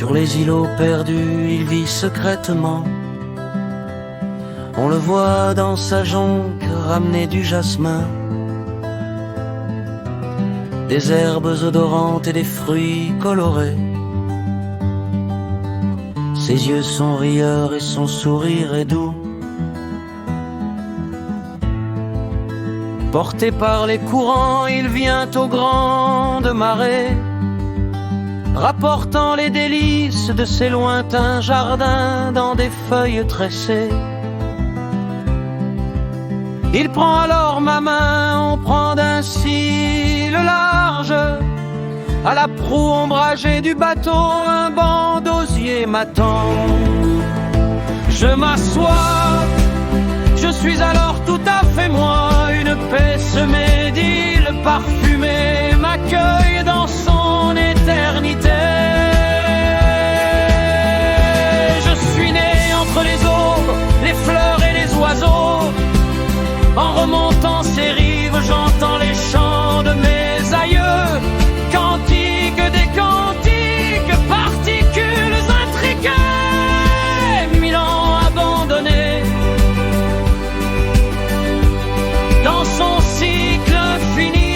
Sur les îlots perdus, il vit secrètement. On le voit dans sa jonque ramener du jasmin, des herbes odorantes et des fruits colorés. Ses yeux sont rieurs et son sourire est doux. Porté par les courants, il vient aux grandes marées, rapportant les délices de ses lointains jardins dans des feuilles tressées. Il prend alors ma main, on prend ainsi le large. À la proue ombragée du bateau, un banc d'osier m'attend. Je m'assois, je suis alors tout à fait moi. Une paix semée d'îles parfumées m'accueille dans son éternité. Je suis né entre les aubes, les fleurs et les oiseaux. En remontant ces rives, j'entends les chants de mes aïeux. Cantiques des cantiques, particules intriquées, mille ans abandonnés. Dans son cycle infini,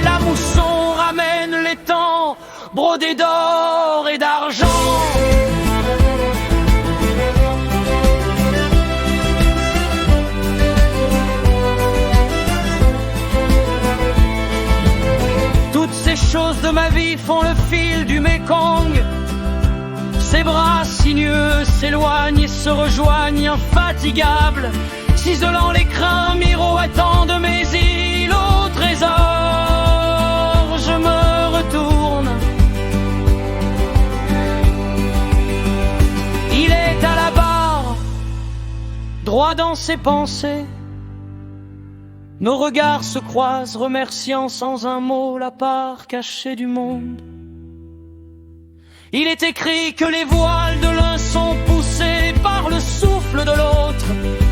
la mousson ramène les temps brodés d'or et d'argent. Ces choses de ma vie font le fil du Mékong. Ses bras sinueux s'éloignent et se rejoignent infatigables, ciselant les crins miroitant de mes îles au trésor. Je me retourne. Il est à la barre, droit dans ses pensées. Nos regards se croisent, remerciant sans un mot la part cachée du monde. Il est écrit que les voiles de l'un sont poussés par le souffle de l'autre.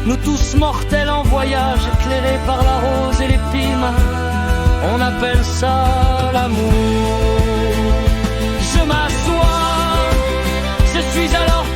Nous tous mortels en voyage, éclairés par la rose et l'épine, on appelle ça l'amour. Je m'assois, je suis alors